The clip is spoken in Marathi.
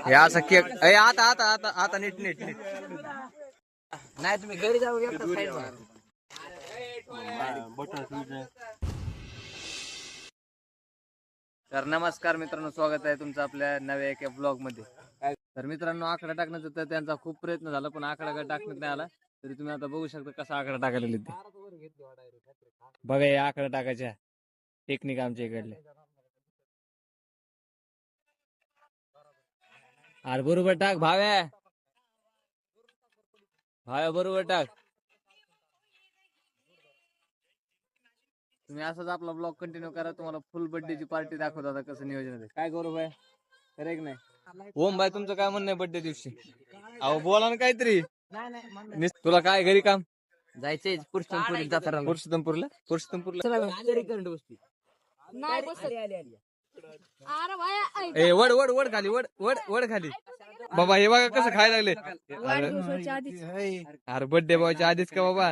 हे असं केक आता आता आता आता नीट नीट नीट नाही तुम्ही घरी जाऊ एकटा साईड तर नमस्कार मित्रांनो, स्वागत आहे तुमचं आपल्या नव्या एका ब्लॉग मध्ये. तर मित्रांनो, आकडा टाकण्याचा तर त्यांचा खूप प्रयत्न झाला, पण आकडा काय टाकण्यात नाही आला. तरी तुम्ही आता बघू शकता कसा आकडा टाकायला ते. बघा हे आकडा टाकायच्या टेक्निक आमच्या इकडले. अरे बरोबर टाक भाव्या, भाव्या बरोबर टाक. तुम्ही असाच आपला ब्लॉग कंटिन्यू करा, तुम्हाला फुल बर्थडे ची पार्टी दाखवतो आता कसं नियोजन आहे. काय करू बाय करे नाही. ओम भाई तुमचं काय म्हणणं आहे बर्थडे दिवशी? अहो बोला ना काहीतरी. तुला काय घरी काम जायचंय पुरुषोत्तमपुरीत जाताना पुरुषोत्तमपूरला ए वड वड वड खाली वड वड वड खाली. बाबा हे बघा कसं खायला लागले. अरे बर्थडे बॉयच्या आधीच का बाबा.